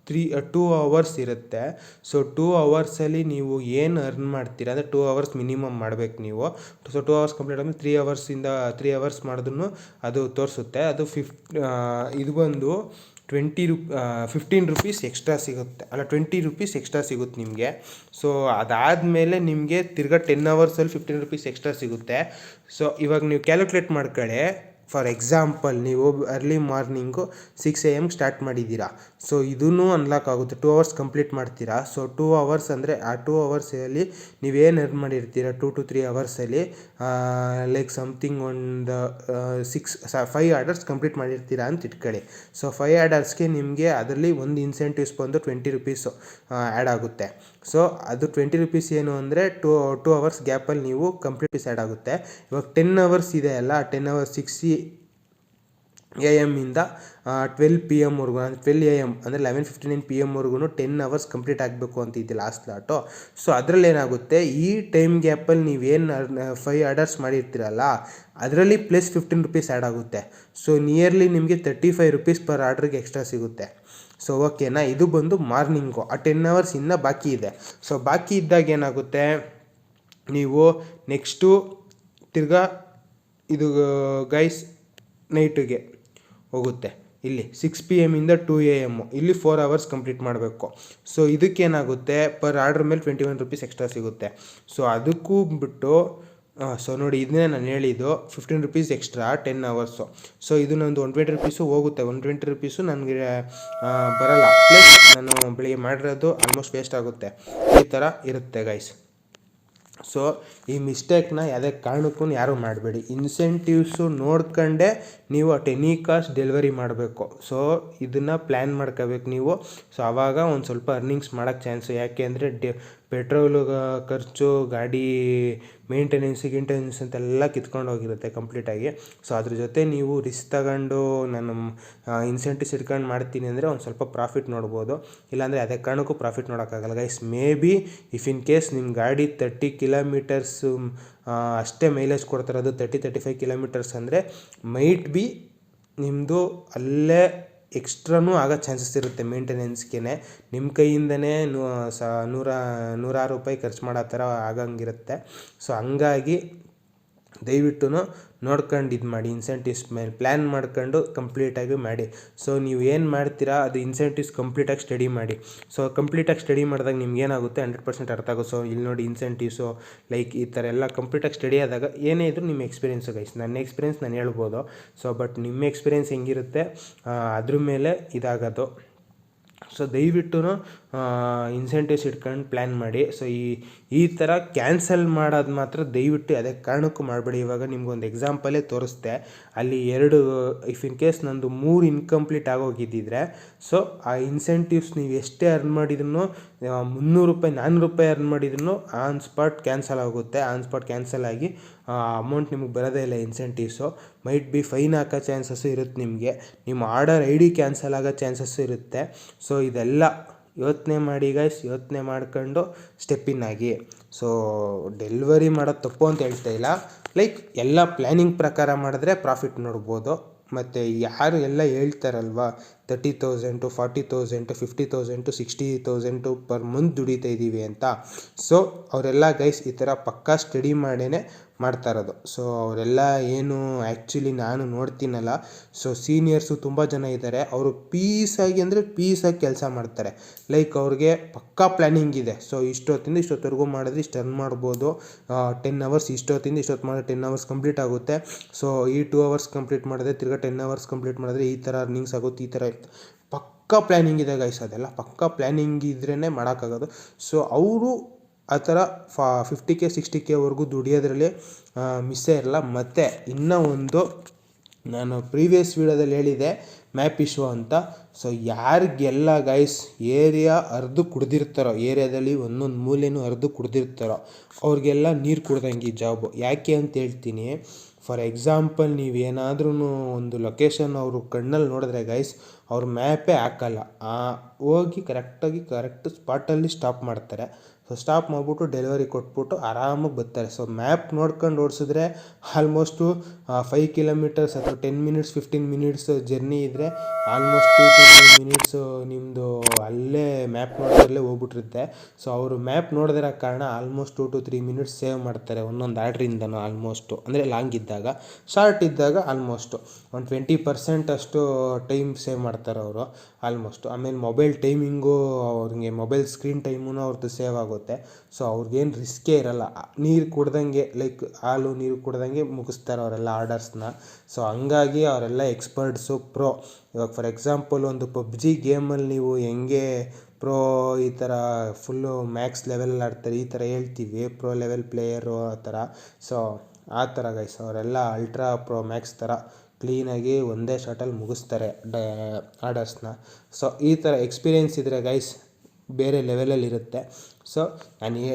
2 ಅವರ್ಸ್ ಇರುತ್ತೆ. ಸೊ 2 ಅವರ್ಸಲ್ಲಿ ನೀವು ಏನು ಅರ್ನ್ ಮಾಡ್ತೀರಾ ಅಂದರೆ 2 ಅವರ್ಸ್ ಮಿನಿಮಮ್ ಮಾಡಬೇಕು ನೀವು. ಸೊ 2 ಅವರ್ಸ್ ಕಂಪ್ಲೀಟ್ ಆದಮೇಲೆ 3 ಅವರ್ಸ್ ಮಾಡಿದ್ರು ಅದು ತೋರಿಸುತ್ತೆ. ಅದು ಇದು ಬಂದು 15 ರುಪೀಸ್ ಎಕ್ಸ್ಟ್ರಾ ಸಿಗುತ್ತೆ, ಅಲ್ಲ 20 ರುಪೀಸ್ ಎಕ್ಸ್ಟ್ರಾ ಸಿಗುತ್ತೆ ನಿಮಗೆ. ಸೊ ಅದಾದಮೇಲೆ ನಿಮಗೆ ತಿರ್ಗಾ 10 ಅವರ್ಸಲ್ಲಿ 15 ರುಪೀಸ್ ಎಕ್ಸ್ಟ್ರಾ ಸಿಗುತ್ತೆ. ಸೊ ಇವಾಗ ನೀವು ಕ್ಯಾಲ್ಕುಲೇಟ್ ಮಾಡ್ಕೊಳ್ಳಿ. ಫಾರ್ ಎಕ್ಸಾಂಪಲ್ ನೀವು ಅರ್ಲಿ ಮಾರ್ನಿಂಗು 6 AM ಸ್ಟಾರ್ಟ್ ಮಾಡಿದ್ದೀರಾ. ಸೊ ಇದೂ ಅನ್ಲಾಕ್ ಆಗುತ್ತೆ, 2 ಅವರ್ಸ್ ಕಂಪ್ಲೀಟ್ ಮಾಡ್ತೀರಾ. ಸೊ 2 ಅವರ್ಸ್ ಅಂದರೆ ಆ 2 ಅವರ್ಸಲ್ಲಿ ನೀವೇನು ಅರ್ನ್ ಮಾಡಿರ್ತೀರ 2 to 3 ಅವರ್ಸಲ್ಲಿ ಲೈಕ್ ಸಮಥಿಂಗ್ ಒಂದು 5 ಆರ್ಡರ್ಸ್ ಕಂಪ್ಲೀಟ್ ಮಾಡಿರ್ತೀರಾ ಅಂತ ಇಟ್ಕೊಳ್ಳಿ. ಸೊ 5 ಆರ್ಡರ್ಸ್ಗೆ ನಿಮಗೆ ಅದರಲ್ಲಿ ಒಂದು ಇನ್ಸೆಂಟಿವ್ಸ್ ಬಂದು 20 ರುಪೀಸು ಆ್ಯಡ್ ಆಗುತ್ತೆ. ಸೊ ಅದು 20 ರುಪೀಸ್ ಏನು ಅಂದರೆ 2 ಅವರ್ಸ್ ಗ್ಯಾಪಲ್ಲಿ ನೀವು ಕಂಪ್ಲೀಟ್ ಆ್ಯಡ್ ಆಗುತ್ತೆ. ಇವಾಗ 10 ಅವರ್ಸ್ ಇದೆ ಅಲ್ಲ, 10 ಅವರ್ಸ್ 6 AM ಇಂದ 12 PM ವರ್ಗು, 12 AM ಅಂದರೆ 11:59 PM ವರ್ಗು 10 ಅವರ್ಸ್ ಕಂಪ್ಲೀಟ್ ಆಗಬೇಕು ಅಂತ ಇದೆ ಲಾಸ್ಟ್ ಲಾಟು. ಸೊ ಅದರಲ್ಲಿ ಏನಾಗುತ್ತೆ, ಈ ಟೈಮ್ ಗ್ಯಾಪಲ್ಲಿ ನೀವೇನು 5 ಆರ್ಡರ್ಸ್ ಮಾಡಿರ್ತೀರಲ್ಲ ಅದರಲ್ಲಿ ಪ್ಲಸ್ 15 ರುಪೀಸ್ ಆ್ಯಡ್ ಆಗುತ್ತೆ. ಸೊ ನಿಯರ್ಲಿ ನಿಮಗೆ 35 ರುಪೀಸ್ ಪರ್ ಆರ್ಡ್ರಿಗೆ ಎಕ್ಸ್ಟ್ರಾ ಸಿಗುತ್ತೆ. ಸೊ ಓಕೆನಾ, ಇದು ಬಂದು ಮಾರ್ನಿಂಗು. ಆ 10 ಅವರ್ಸ್ ಇನ್ನೂ ಬಾಕಿ ಇದೆ. ಸೊ ಬಾಕಿ ಇದ್ದಾಗ ಏನಾಗುತ್ತೆ, ನೀವು ನೆಕ್ಸ್ಟು ತಿರ್ಗಾ ಇದು ಗೈಸ್ ನೈಟಿಗೆ ಹೋಗುತ್ತೆ. ಇಲ್ಲಿ 6 PM ಇಂದ 2 AM ಇಲ್ಲಿ 4 ಅವರ್ಸ್ ಕಂಪ್ಲೀಟ್ ಮಾಡಬೇಕು. ಸೊ ಇದಕ್ಕೇನಾಗುತ್ತೆ, ಪರ್ ಆರ್ಡ್ರ್ ಮೇಲೆ 21 ರುಪೀಸ್ ಎಕ್ಸ್ಟ್ರಾ ಸಿಗುತ್ತೆ. ಸೊ ಅದಕ್ಕೂ ಬಿಟ್ಟು ಸೊ ನೋಡಿ, ಇದನ್ನೇ ನಾನು ಹೇಳಿದ್ದು 15 ರುಪೀಸ್ ಎಕ್ಸ್ಟ್ರಾ 10 ಅವರ್ಸು. ಸೊ ಇದು ನಂದು 120 ರುಪೀಸು ಹೋಗುತ್ತೆ. 120 ರುಪೀಸು ನನಗೆ ಬರಲ್ಲ, ಪ್ಲಸ್ ನಾನು ಬೆಳಿಗ್ಗೆ ಮಾಡಿರೋದು ಆಲ್ಮೋಸ್ಟ್ ವೇಸ್ಟ್ ಆಗುತ್ತೆ. ಈ ಥರ ಇರುತ್ತೆ ಗೈಸ್. ಸೊ ಈ ಮಿಸ್ಟೇಕ್ನ ಯಾವುದೇ ಕಾರಣಕ್ಕೂ ಯಾರೂ ಮಾಡಬೇಡಿ. ಇನ್ಸೆಂಟಿವ್ಸು ನೋಡ್ಕೊಂಡೆ ನೀವು ಅಟ್ ಎನಿ ಕಾಸ್ಟ್ ಡೆಲಿವರಿ ಮಾಡಬೇಕು. ಸೊ ಇದನ್ನು ಪ್ಲ್ಯಾನ್ ಮಾಡ್ಕೋಬೇಕು ನೀವು. ಸೊ ಆವಾಗ ಒಂದು ಸ್ವಲ್ಪ ಅರ್ನಿಂಗ್ಸ್ ಮಾಡೋಕ್ಕೆ ಚಾನ್ಸು. ಯಾಕೆ ಅಂದರೆ ಪೆಟ್ರೋಲು ಖರ್ಚು, ಗಾಡಿ ಮೇಂಟೆನೆನ್ಸ್ ಅಂತೆಲ್ಲ ಕಿತ್ಕೊಂಡು ಹೋಗಿರುತ್ತೆ ಕಂಪ್ಲೀಟಾಗಿ. ಸೊ ಅದ್ರ ಜೊತೆ ನೀವು ರಿಸ್ಕ್ ತಗೊಂಡು ನಾನು ಇನ್ಸೆಂಟಿವ್ಸ್ ಇಟ್ಕೊಂಡು ಮಾಡ್ತೀನಿ ಅಂದರೆ ಒಂದು ಸ್ವಲ್ಪ ಪ್ರಾಫಿಟ್ ನೋಡ್ಬೋದು. ಇಲ್ಲಾಂದರೆ ಅದೇ ಕಾರಣಕ್ಕೂ ಪ್ರಾಫಿಟ್ ನೋಡೋಕ್ಕಾಗಲ್ಲ guys. Maybe if in case ನಿಮ್ಮ ಗಾಡಿ 30 ಕಿಲೋಮೀಟರ್ಸು ಅಷ್ಟೇ ಮೈಲೇಜ್ ಕೊಡ್ತಿರೋದು, 30-35 ಕಿಲೋಮೀಟರ್ಸ್ ಅಂದರೆ ಮೈಟ್ ಬಿ ನಿಮ್ಮದು ಅಲ್ಲೇ ಎಕ್ಸ್ಟ್ರಾನೂ ಆಗೋ ಚಾನ್ಸಸ್ ಇರುತ್ತೆ. ಮೇಂಟೆನೆನ್ಸ್ಗೆ ನಿಮ್ಮ ಕೈಯಿಂದನೇ 100 ರೂಪಾಯಿ ಖರ್ಚು ಮಾಡೋ ಥರ ಆಗಂಗಿರುತ್ತೆ. ಸೊ ಹಂಗಾಗಿ ದಯವಿಟ್ಟು ನೋಡ್ಕೊಂಡು ಇದು ಮಾಡಿ, ಇನ್ಸೆಂಟಿವ್ಸ್ ಮೇಲೆ ಪ್ಲ್ಯಾನ್ ಮಾಡ್ಕೊಂಡು ಕಂಪ್ಲೀಟಾಗಿ ಮಾಡಿ. ಸೊ ನೀವು ಏನು ಮಾಡ್ತೀರಾ ಅದು ಇನ್ಸೆಂಟಿವ್ಸ್ ಕಂಪ್ಲೀಟಾಗಿ ಸ್ಟಡಿ ಮಾಡಿ. ಸೊ ಕಂಪ್ಲೀಟಾಗಿ ಸ್ಟಡಿ ಮಾಡಿದಾಗ ನಿಮ್ಗೆ ಏನಾಗುತ್ತೆ 100% ಅರ್ಥ ಆಗುತ್ತೆ. ಸೊ ಇಲ್ಲಿ ನೋಡಿ, ಇನ್ಸೆಂಟಿವ್ಸು ಲೈಕ್ ಈ ಥರ ಎಲ್ಲ ಕಂಪ್ಲೀಟಾಗಿ ಸ್ಟಡಿ ಆದಾಗ ಏನೇ ಇದ್ದರೂ ನಿಮ್ಮ ಎಕ್ಸ್ಪೀರಿಯೆನ್ಸು ಗೈಸ್. ನನ್ನ ಎಕ್ಸ್ಪೀರಿಯೆನ್ಸ್ ನಾನು ಹೇಳ್ಬೋದು. ಸೊ ಬಟ್ ನಿಮ್ಮ ಎಕ್ಸ್ಪೀರಿಯೆನ್ಸ್ ಹೆಂಗಿರುತ್ತೆ ಅದ್ರ ಮೇಲೆ ಇದಾಗೋದು. ಸೊ ದಯವಿಟ್ಟು ಇನ್ಸೆಂಟಿವ್ಸ್ ಇಟ್ಕೊಂಡು ಪ್ಲ್ಯಾನ್ ಮಾಡಿ. ಸೊ ಈ ಥರ ಕ್ಯಾನ್ಸಲ್ ಮಾಡೋದು ಮಾತ್ರ ದಯವಿಟ್ಟು ಯಾವುದೇ ಕಾರಣಕ್ಕೂ ಮಾಡಬೇಡಿ. ಇವಾಗ ನಿಮ್ಗೊಂದು ಎಕ್ಸಾಂಪಲೇ ತೋರಿಸ್ದೆ. ಅಲ್ಲಿ 2 ಇಫ್ ಇನ್ ಕೇಸ್ ನಂದು 3 ಇನ್ಕಂಪ್ಲೀಟ್ ಆಗೋಗಿದ್ದಿದ್ರೆ, ಸೊ ಆ ಇನ್ಸೆಂಟಿವ್ಸ್ ನೀವು ಎಷ್ಟೇ ಅರ್ನ್ ಮಾಡಿದ್ರು 300 ರೂಪಾಯಿ 400 ರೂಪಾಯಿ ಅರ್ನ್ ಮಾಡಿದ್ರು ಆನ್ ಸ್ಪಾಟ್ ಕ್ಯಾನ್ಸಲ್ ಆಗುತ್ತೆ. ಆನ್ ಸ್ಪಾಟ್ ಕ್ಯಾನ್ಸಲ್ ಆಗಿ ಅಮೌಂಟ್ ನಿಮಗೆ ಬರೋದೇ ಇಲ್ಲ ಇನ್ಸೆಂಟಿವ್ಸು. ಮೈಟ್ ಬಿ ಫೈನ್ ಹಾಕೋ ಚಾನ್ಸಸ್ಸು ಇರುತ್ತೆ ನಿಮಗೆ. ನಿಮ್ಮ ಆರ್ಡರ್ ID ಕ್ಯಾನ್ಸಲ್ ಆಗೋ ಚಾನ್ಸಸ್ಸು ಇರುತ್ತೆ. ಸೊ ಇದೆಲ್ಲ ಯೋಚನೆ ಮಾಡಿ ಗೈಸ್, ಯೋಚನೆ ಮಾಡ್ಕೊಂಡು ಸ್ಟೆಪ್ಪಿನ್ ಆಗಿ. ಸೊ ಡೆಲಿವರಿ ಮಾಡೋದು ತಪ್ಪು ಅಂತ ಹೇಳ್ತಾ ಇಲ್ಲ, ಲೈಕ್ ಎಲ್ಲ ಪ್ಲ್ಯಾನಿಂಗ್ ಪ್ರಕಾರ ಮಾಡಿದ್ರೆ ಪ್ರಾಫಿಟ್ ನೋಡ್ಬೋದು. ಮತ್ತು ಯಾರು ಎಲ್ಲ ಹೇಳ್ತಾರಲ್ವ 30,000 40,000 50,000 60,000 ಪರ್ ಮಂತ್ ದುಡಿತಾ ಇದ್ದೀವಿ ಅಂತ. ಸೊ ಅವರೆಲ್ಲ ಗೈಸ್ ಈ ಥರ ಪಕ್ಕಾ ಸ್ಟಡಿ ಮಾಡೇ ಮಾಡ್ತಾ ಇರೋದು. ಸೊ ಅವರೆಲ್ಲ ಏನು ಆ್ಯಕ್ಚುಲಿ ನಾನು ನೋಡ್ತೀನಲ್ಲ, ಸೊ ಸೀನಿಯರ್ಸು ತುಂಬ ಜನ ಇದ್ದಾರೆ. ಅವರು ಪೀಸಾಗಿ ಅಂದರೆ ಪೀಸಾಗಿ ಕೆಲಸ ಮಾಡ್ತಾರೆ. ಲೈಕ್ ಅವ್ರಿಗೆ ಪಕ್ಕಾ ಪ್ಲ್ಯಾನಿಂಗ್ ಇದೆ. ಸೊ ಇಷ್ಟೊತ್ತಿಂದ ಇಷ್ಟೊತ್ತವರೆಗೂ ಮಾಡಿದ್ರೆ ಇಷ್ಟು ಅರ್ನ್ ಮಾಡ್ಬೋದು. 10 ಅವರ್ಸ್ ಇಷ್ಟೊತ್ತಿಂದ ಇಷ್ಟೊತ್ತು ಮಾಡಿದ್ರೆ 10 ಅವರ್ಸ್ ಕಂಪ್ಲೀಟ್ ಆಗುತ್ತೆ. ಸೊ ಈ 2 ಅವರ್ಸ್ ಕಂಪ್ಲೀಟ್ ಮಾಡಿದ್ರೆ ತಿರ್ಗಾ 10 ಅವರ್ಸ್ ಕಂಪ್ಲೀಟ್ ಮಾಡಿದ್ರೆ ಈ ಥರ ಅರ್ನಿಂಗ್ಸ್ ಆಗುತ್ತೆ. ಈ ಥರ ಪಕ್ಕಾ ಪ್ಲ್ಯಾನಿಂಗ್ ಇದೆ ಗೈಸ್. ಅದೆಲ್ಲ ಪಕ್ಕಾ ಪ್ಲ್ಯಾನಿಂಗ್ ಇದ್ರೇ ಮಾಡೋಕ್ಕಾಗೋದು. ಸೊ ಅವರು ಆ ಥರ 50K 60K ವರೆಗೂ ದುಡಿಯೋದ್ರಲ್ಲಿ ಮಿಸ್ಸೇ ಇರಲ್ಲ. ಮತ್ತು ಇನ್ನೂ ಒಂದು ನಾನು ಪ್ರೀವಿಯಸ್ ವೀಡಿಯೋದಲ್ಲಿ ಹೇಳಿದೆ ಮ್ಯಾಪ್ ಇಶ್ಯೂ ಅಂತ. ಸೊ ಯಾರಿಗೆಲ್ಲ ಗೈಸ್ ಏರಿಯಾ ಅರ್ದು ಕುಡ್ದಿರ್ತಾರೋ, ಏರಿಯಾದಲ್ಲಿ ಒಂದೊಂದು ಮೂಲೆಯೂ ಅರ್ದು ಕುಡ್ದಿರ್ತಾರೋ ಅವ್ರಿಗೆಲ್ಲ ನೀರು ಕುಡ್ದಂಗೆ ಈ ಜಾಬು. ಯಾಕೆ ಅಂತ ಹೇಳ್ತೀನಿ. ಫಾರ್ ಎಕ್ಸಾಂಪಲ್ ನೀವೇನಾದ್ರೂ ಒಂದು ಲೊಕೇಶನ್ ಅವರು ಕಣ್ಣಲ್ಲಿ ನೋಡಿದ್ರೆ ಗೈಸ್ ಅವ್ರು ಮ್ಯಾಪೇ ಹಾಕಲ್ಲ. ಹೋಗಿ ಕರೆಕ್ಟ್ ಸ್ಪಾಟಲ್ಲಿ ಸ್ಟಾಪ್ ಮಾಡ್ತಾರೆ. ಸೊ ಸ್ಟಾಪ್ ಮಾಡಿಬಿಟ್ಟು ಡೆಲಿವರಿ ಕೊಟ್ಬಿಟ್ಟು ಆರಾಮಾಗಿ ಬರ್ತಾರೆ. ಸೊ ಮ್ಯಾಪ್ ನೋಡ್ಕೊಂಡು ಓಡಿಸಿದ್ರೆ ಆಲ್ಮೋಸ್ಟು 5 ಕಿಲೋಮೀಟರ್ಸ್ ಅಥವಾ 10 ಮಿನಿಟ್ಸ್ 15 ಮಿನಿಟ್ಸ್ ಜರ್ನಿ ಇದ್ದರೆ ಆಲ್ಮೋಸ್ಟ್ 2 to 3 ಮಿನಿಟ್ಸು ನಿಮ್ಮದು ಅಲ್ಲೇ ಮ್ಯಾಪ್ ನೋಡೋದ್ರಲ್ಲೇ ಹೋಗ್ಬಿಟ್ಟಿರುತ್ತೆ. ಸೊ ಅವರು ಮ್ಯಾಪ್ ನೋಡಿದಿರೋ ಕಾರಣ ಆಲ್ಮೋಸ್ಟ್ 2 to 3 ಮಿನಿಟ್ಸ್ ಸೇವ್ ಮಾಡ್ತಾರೆ ಒಂದೊಂದು ಆರ್ಡ್ರಿಂದನೂ. ಆಲ್ಮೋಸ್ಟು ಅಂದರೆ ಲಾಂಗ್ ಇದ್ದಾಗ. ಶಾರ್ಟ್ ಇದ್ದಾಗ ಆಲ್ಮೋಸ್ಟು ಒಂದು 20% ಅಷ್ಟು ಟೈಮ್ ಸೇವ್ ಮಾಡ್ತಾರೆ ಅವರು ಆಲ್ಮೋಸ್ಟು. ಆಮೇಲೆ ಮೊಬೈಲ್ ಟೈಮಿಂಗು ಅವ್ರಿಗೆ ಮೊಬೈಲ್ ಸ್ಕ್ರೀನ್ ಟೈಮೂ ಅವ್ರದ್ದು ಸೇವ್ ಆಗುತ್ತೆ. ಸೊ ಅವ್ರಿಗೇನು ರಿಸ್ಕೇ ಇರೋಲ್ಲ. ನೀರು ಕುಡ್ದಂಗೆ ಲೈಕ್ ಹಾಲು ನೀರು ಕುಡ್ದಂಗೆ ಮುಗಿಸ್ತಾರೆ ಅವರೆಲ್ಲ ಆರ್ಡರ್ಸ್ನ. ಸೊ ಹಂಗಾಗಿ ಅವರೆಲ್ಲ ಎಕ್ಸ್ಪರ್ಟ್ಸು ಪ್ರೋ. ಇವಾಗ ಫಾರ್ ಎಕ್ಸಾಂಪಲ್ ಒಂದು PUBG ಗೇಮಲ್ಲಿ ನೀವು ಹೆಂಗೆ ಪ್ರೋ ಈ ಥರ ಫುಲ್ಲು ಮ್ಯಾಕ್ಸ್ ಲೆವೆಲ್ ಆಡ್ತಾರೆ ಈ ಥರ ಹೇಳ್ತೀವಿ, ಪ್ರೋ ಲೆವೆಲ್ ಪ್ಲೇಯರು ಆ ಥರ. ಸೊ ಆ ಥರ ಗೈಸ್ ಅವರೆಲ್ಲ ಅಲ್ಟ್ರಾ ಪ್ರೋ ಮ್ಯಾಕ್ಸ್ ಥರ ಕ್ಲೀನಾಗಿ ಒಂದೇ ಶಾಟಲ್ಲಿ ಮುಗಿಸ್ತಾರೆ ಆರ್ಡರ್ಸ್ನ. ಸೊ ಈ ಥರ ಎಕ್ಸ್ಪೀರಿಯೆನ್ಸ್ ಇದ್ದರೆ ಗೈಸ್ ಬೇರೆ ಲೆವೆಲಲ್ಲಿರುತ್ತೆ. ಸೊ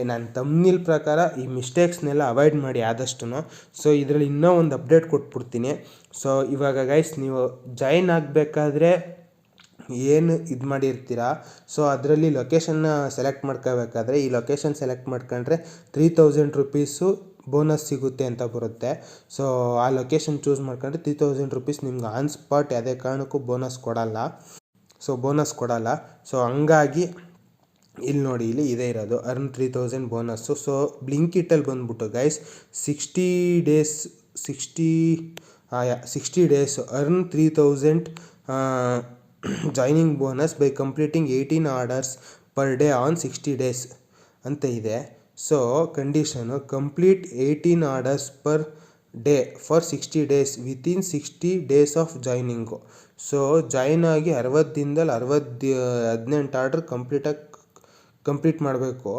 ನಾನು ತಮ್ನಿಲ್ ಪ್ರಕಾರ ಈ ಮಿಸ್ಟೇಕ್ಸ್ನೆಲ್ಲ ಅವಾಯ್ಡ್ ಮಾಡಿ ಆದಷ್ಟು. ಸೊ ಇದರಲ್ಲಿ ಇನ್ನೂ ಒಂದು ಅಪ್ಡೇಟ್ ಕೊಟ್ಬಿಡ್ತೀನಿ. ಸೊ ಇವಾಗ ಗೈಸ್ ನೀವು ಜಾಯಿನ್ ಆಗಬೇಕಾದ್ರೆ ಏನು ಇದು ಮಾಡಿರ್ತೀರಾ, ಸೊ ಅದರಲ್ಲಿ ಲೊಕೇಶನ್ನ ಸೆಲೆಕ್ಟ್ ಮಾಡ್ಕೋಬೇಕಾದ್ರೆ ಈ ಲೊಕೇಶನ್ ಸೆಲೆಕ್ಟ್ ಮಾಡ್ಕೊಂಡ್ರೆ 3000 ರುಪೀಸು ಬೋನಸ್ ಸಿಗುತ್ತೆ ಅಂತ ಬರುತ್ತೆ. ಸೊ ಆ ಲೊಕೇಶನ್ ಚೂಸ್ ಮಾಡ್ಕೊಂಡ್ರೆ 3000 ರುಪೀಸ್ ನಿಮ್ಗೆ ಆನ್ ಸ್ಪಾಟ್ ಯಾವುದೇ ಕಾರಣಕ್ಕೂ ಬೋನಸ್ ಕೊಡಲ್ಲ. ಸೊ ಹಂಗಾಗಿ ಇಲ್ಲಿ ನೋಡಿ, ಇಲ್ಲಿ ಇದೇ ಇರೋದು ಅರ್ನ್ 3000 ಬೋನಸ್ಸು. ಸೊ ಬ್ಲಿಂಕಿಟಲ್ಲಿ ಬಂದ್ಬಿಟ್ಟು guys 60 days earn 3000 joining bonus by completing 18 orders per day on 60 days ಅಂತ ಇದೆ. So condition complete 18 orders per day for 60 days within 60 days of joining. So join ಆಗಿ 60 ದಿನದಲ್ಲಿ 18 ಆರ್ಡರ್ ಕಂಪ್ಲೀಟ್ ಮಾಡಬೇಕು.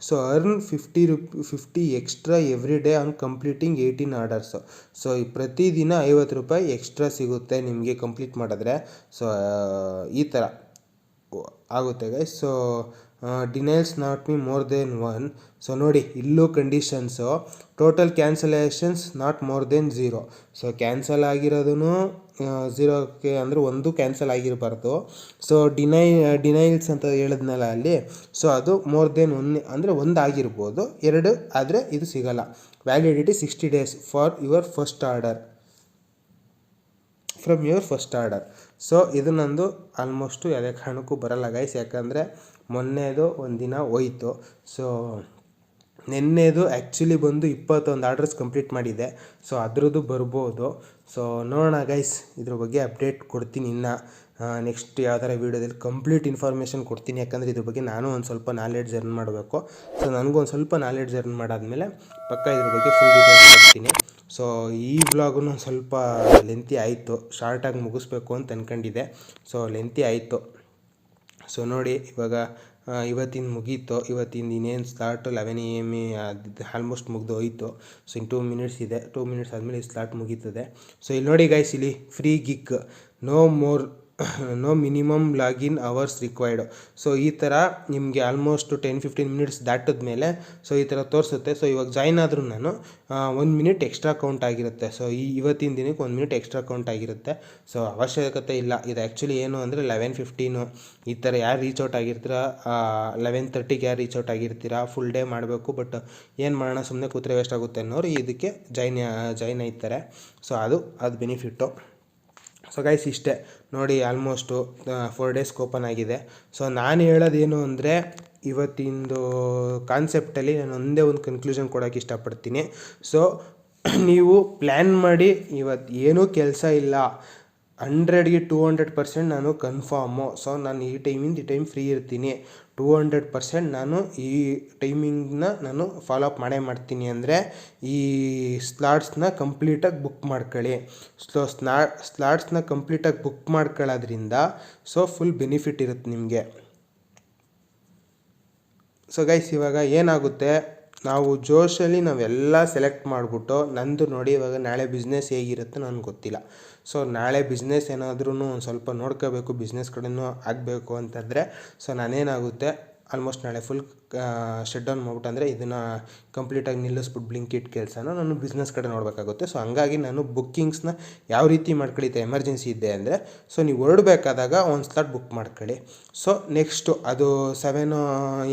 So earn 50 extra every day on completing 18 orders. So ಪ್ರತಿದಿನ 50 ರೂಪಾಯಿ extra ಸಿಗುತ್ತೆ ನಿಮಗೆ complete ಮಾಡಿದ್ರೆ. ಸೊ ಈ ಥರ ಆಗುತ್ತೆ guys. So denials not me more than 1. So ನೋಡಿ ಇಲ್ಲೂ conditions total cancellations not more than 0. So cancel ಆಗಿರೋದೂ 0ಕ್ಕೆ ಅಂದರೆ ಒಂದು ಕ್ಯಾನ್ಸಲ್ ಆಗಿರಬಾರ್ದು. ಸೊ ಡಿನೈಲ್ಸ್ ಅಂತ ಹೇಳಿದ್ನಲ್ಲ ಅಲ್ಲಿ, ಸೊ ಅದು ಮೋರ್ ದೆನ್ 1 ಅಂದರೆ 1 ಆಗಿರ್ಬೋದು, 2 ಆದರೆ ಇದು ಸಿಗೋಲ್ಲ. Validity 60 days for your first order from your first order. So ಇದು ನಂದು ಆಲ್ಮೋಸ್ಟು ಯಾವುದೇ ಕಾರಣಕ್ಕೂ ಬರಲ್ಲ ಗೈಸ್, ಯಾಕಂದರೆ ಮೊನ್ನೆದು ಒಂದಿನ ಹೋಯ್ತು. ಸೊ ನೆನ್ನೆದು ಆ್ಯಕ್ಚುಲಿ ಬಂದು 21 ಆರ್ಡರ್ಸ್ ಕಂಪ್ಲೀಟ್ ಮಾಡಿದೆ. ಸೊ ಅದ್ರದ್ದು ಬರ್ಬೋದು. ಸೊ ನೋಡೋಣ ಗೈಸ್, ಇದ್ರ ಬಗ್ಗೆ ಅಪ್ಡೇಟ್ ಕೊಡ್ತೀನಿ ಇನ್ನು ನೆಕ್ಸ್ಟ್ ಯಾವ್ದಾರ ವೀಡಿಯೋದಲ್ಲಿ ಕಂಪ್ಲೀಟ್ ಇನ್ಫಾರ್ಮೇಷನ್ ಕೊಡ್ತೀನಿ. ಯಾಕಂದರೆ ಇದ್ರ ಬಗ್ಗೆ ನಾನು ಒಂದು ಸ್ವಲ್ಪ ನಾಲೆಡ್ಜ್ ಅರ್ನ್ ಮಾಡಬೇಕು. ಸೊ ನನಗೂ ಒಂದು ಸ್ವಲ್ಪ ನಾಲೆಡ್ಜ್ ಅರ್ನ್ ಮಾಡಾದಮೇಲೆ ಪಕ್ಕ ಇದ್ರ ಬಗ್ಗೆ ಫುಲ್ ಡೀಟೇಲ್ಸ್ ಕೊಡ್ತೀನಿ. ಸೊ ಈ ವ್ಲಾಗೂ ಒಂದು ಸ್ವಲ್ಪ ಲೆಂತಿ ಆಯಿತು, ಶಾರ್ಟಾಗಿ ಮುಗಿಸ್ಬೇಕು ಅಂತ ಅಂದ್ಕೊಂಡಿದ್ದೆ. ಸೊ ಲೆಂತಿ ಆಯಿತು. ಸೊ ನೋಡಿ ಇವಾಗ ಇವತ್ತಿನ ಮುಗೀತು. ಇವತ್ತಿನ ಇನ್ನೇನು ಸ್ಲಾಟ್ 11 AM ಆಲ್ಮೋಸ್ಟ್ ಮುಗಿದು ಹೋಯಿತು. ಸೊ ಇನ್ನು 2 ಮಿನಿಟ್ಸ್ ಇದೆ. 2 ಮಿನಿಟ್ಸ್ ಆದಮೇಲೆ ಈ ಸ್ಲಾಟ್ ಮುಗೀತದೆ. ಸೊ ಇಲ್ಲಿ ನೋಡಿ ಗೈಸ್, ಇಲ್ಲಿ free gig no minimum login hours required. So ಈ ಥರ ನಿಮಗೆ ಆಲ್ಮೋಸ್ಟ್ 10-15 ಮಿನಿಟ್ಸ್ ದಾಟಿದ ಮೇಲೆ ಸೊ ಈ ಥರ ತೋರಿಸುತ್ತೆ. ಸೊ ಇವಾಗ ಜಾಯ್ನ್ ಆದರೂ ನಾನು 1 ಮಿನಿಟ್ ಎಕ್ಸ್ಟ್ರಾ ಕೌಂಟ್ ಆಗಿರುತ್ತೆ. ಸೊ ಇವತ್ತಿನ ದಿನಕ್ಕೆ 1 ಮಿನಿಟ್ ಎಕ್ಸ್ಟ್ರಾ ಕೌಂಟ್ ಆಗಿರುತ್ತೆ. ಸೊ ಅವಶ್ಯಕತೆ ಇಲ್ಲ. ಇದು ಆ್ಯಕ್ಚುಲಿ ಏನು ಅಂದರೆ 11:15 ಈ ಥರ ಯಾರು ರೀಚ್ ಔಟ್ ಆಗಿರ್ತೀರಾ, 11:30ಗೆ ಯಾರು ರೀಚ್ ಔಟ್ ಆಗಿರ್ತೀರಾ, ಫುಲ್ ಡೇ ಮಾಡಬೇಕು. ಬಟ್ ಏನು ಮಾಡೋಣ, ಸುಮ್ಮನೆ ಕೂತ್ರೆ ವೇಸ್ಟ್ ಆಗುತ್ತೆ ಅನ್ನೋರು ಇದಕ್ಕೆ ಜಾಯ್ನ್ ಆಯ್ತಾರೆ. ಸೊ ಅದು ಬೆನಿಫಿಟ್ಟು. ಸೊ ಗೈಸ್ ಇಷ್ಟೇ ನೋಡಿ, ಆಲ್ಮೋಸ್ಟು 4 ಡೇಸ್ಗೆ ಓಪನ್ ಆಗಿದೆ. ಸೊ ನಾನು ಹೇಳೋದೇನು ಅಂದರೆ ಇವತ್ತಿಂದು ಕಾನ್ಸೆಪ್ಟಲ್ಲಿ ನಾನು ಒಂದೇ ಒಂದು ಕನ್ಕ್ಲೂಷನ್ ಕೊಡೋಕ್ಕೆ ಇಷ್ಟಪಡ್ತೀನಿ. ಸೊ ನೀವು ಪ್ಲ್ಯಾನ್ ಮಾಡಿ, ಇವತ್ತು ಏನೂ ಕೆಲಸ ಇಲ್ಲ, 100ಗೆ 200% ನಾನು ಕನ್ಫರ್ಮು. ಸೊ ನಾನು ಈ ಟೈಮಿಂದ ಈ ಟೈಮ್ ಫ್ರೀ ಇರ್ತೀನಿ, 200% ನಾನು ಈ ಟೈಮಿಂಗ್ನ ನಾನು ಫಾಲೋ ಅಪ್ ಮಾಡ್ತೀನಿ ಅಂದರೆ ಈ ಸ್ಲಾಟ್ಸ್ನ ಕಂಪ್ಲೀಟಾಗಿ ಬುಕ್ ಮಾಡ್ಕೊಳ್ಳಿ. ಸೊ ಸ್ಲಾಟ್ಸ್ನ ಕಂಪ್ಲೀಟಾಗಿ ಬುಕ್ ಮಾಡ್ಕೊಳ್ಳೋದ್ರಿಂದ ಸೊ ಫುಲ್ ಬೆನಿಫಿಟ್ ಇರುತ್ತೆ ನಿಮಗೆ. ಸೊ ಗೈಸ್ ಇವಾಗ ಏನಾಗುತ್ತೆ, ನಾವು ಜೋಶಲ್ಲಿ ನಾವೆಲ್ಲ ಸೆಲೆಕ್ಟ್ ಮಾಡಿಬಿಟ್ಟು ನಂದು ನೋಡಿ ಇವಾಗ ನಾಳೆ ಬಿಸ್ನೆಸ್ ಹೇಗಿರುತ್ತೆ ನನಗೆ ಗೊತ್ತಿಲ್ಲ. ಸೊ ನಾಳೆ ಬಿಸ್ನೆಸ್ ಏನಾದ್ರೂ ಒಂದು ಸ್ವಲ್ಪ ನೋಡ್ಕೋಬೇಕು, ಬಿಸ್ನೆಸ್ ಕಡೆನೂ ಆಗಬೇಕು ಅಂತಂದರೆ ಸೊ ನಾನೇನಾಗುತ್ತೆ ಆಲ್ಮೋಸ್ಟ್ ನಾಳೆ ಫುಲ್ ಶಟ್ ಡೌನ್ ಮಾಡ್ಬಿಟ್ಟು ಅಂದರೆ ಇದನ್ನು ಕಂಪ್ಲೀಟಾಗಿ ನಿಲ್ಲಿಸ್ಬಿಟ್ಟು ಬ್ಲಿಂಕಿಟ್ ಕೆಲಸನ ನಾನು ಬಿಸ್ನೆಸ್ ಕಡೆ ನೋಡಬೇಕಾಗುತ್ತೆ. ಸೊ ಹಂಗಾಗಿ ನಾನು ಬುಕ್ಕಿಂಗ್ಸ್ನ ಯಾವ ರೀತಿ ಮಾಡ್ಕೊಳ್ಳಿ ಎಮರ್ಜೆನ್ಸಿ ಇದೆ ಅಂದರೆ, ಸೊ ನೀವು ಹೊರಡಬೇಕಾದಾಗ ಒಂದು ಸ್ಲಾಟ್ ಬುಕ್ ಮಾಡ್ಕೊಳ್ಳಿ. ಸೊ ನೆಕ್ಸ್ಟು ಅದು 7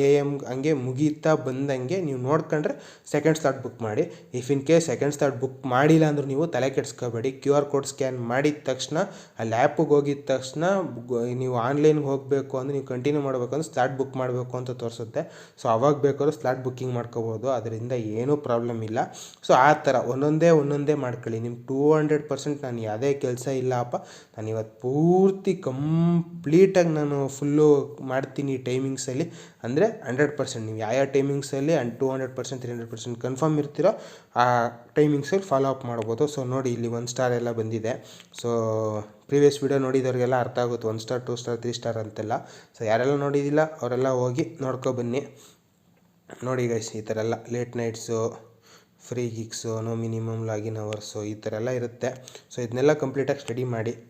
AM ಹಂಗೆ ಮುಗೀತಾ ಬಂದಂಗೆ ನೀವು ನೋಡ್ಕೊಂಡ್ರೆ ಸೆಕೆಂಡ್ ಸ್ಲಾಟ್ ಬುಕ್ ಮಾಡಿ. If in case second slot book ಮಾಡಿಲ್ಲ ಅಂದರೂ ನೀವು ತಲೆ ಕೆಡಿಸ್ಕೋಬೇಡಿ. QR ಕೋಡ್ ಸ್ಕ್ಯಾನ್ ಮಾಡಿದ ತಕ್ಷಣ ಅಲ್ಲಿ ಆ್ಯಪಿಗೆ ಹೋಗಿದ ತಕ್ಷಣ ನೀವು ಆನ್ಲೈನ್ಗೆ ಹೋಗಬೇಕು ಅಂದರೆ ನೀವು ಕಂಟಿನ್ಯೂ ಮಾಡಬೇಕು ಅಂದರೆ ಸ್ಲಾಟ್ ಬುಕ್ ಮಾಡಬೇಕು ಅಂತ ತೋರಿಸುತ್ತೆ. ಸೊ ಅವಾಗ ಬೇಕಾದ್ರೂ ಸ್ಲಾಟ್ ಬುಕ್ಕಿಂಗ್ ಮಾಡ್ಕೋಬೋದು, ಅದರಿಂದ ಏನೂ ಪ್ರಾಬ್ಲಮ್ ಇಲ್ಲ. ಸೊ ಆ ಥರ ಒಂದೊಂದೇ ಮಾಡ್ಕೊಳ್ಳಿ. ನಿಮ್ಗೆ 200% ನಾನು ಯಾವುದೇ ಕೆಲಸ ಇಲ್ಲಪ್ಪ, ನಾನು ಇವತ್ತು ಪೂರ್ತಿ ಕಂಪ್ಲೀಟಾಗಿ ನಾನು ಫುಲ್ಲು ಮಾಡ್ತೀನಿ ಟೈಮಿಂಗ್ಸಲ್ಲಿ ಅಂದರೆ 100%. ನೀವು ಯಾವ ಟೈಮಿಂಗ್ಸಲ್ಲಿ 200% 300% ಕನ್ಫರ್ಮ್ ಇರ್ತೀರೋ ಆ ಟೈಮಿಂಗ್ಸಲ್ಲಿ ಫಾಲೋ ಅಪ್ ಮಾಡ್ಬೋದು. ಸೊ ನೋಡಿ ಇಲ್ಲಿ 1 ಸ್ಟಾರ್ ಎಲ್ಲ ಬಂದಿದೆ. ಸೊ ಪ್ರೀವಿಯಸ್ ವೀಡಿಯೋ ನೋಡಿದವ್ರಿಗೆಲ್ಲ ಅರ್ಥ ಆಗುತ್ತೆ 1 ಸ್ಟಾರ್ 2 ಸ್ಟಾರ್ 3 ಸ್ಟಾರ್ ಅಂತೆಲ್ಲ. ಸೊ ಯಾರೆಲ್ಲ ನೋಡಿದಿಲ್ಲ ಅವರೆಲ್ಲ ಹೋಗಿ ನೋಡ್ಕೊಬನ್ನಿ. ನೋಡಿ ಗೈಸ್, ಈ ಥರ ಎಲ್ಲ late nights, free gigs, no minimum login hours, ಈ ಥರ ಎಲ್ಲ ಇರುತ್ತೆ. ಸೊ ಇದನ್ನೆಲ್ಲ ಕಂಪ್ಲೀಟಾಗಿ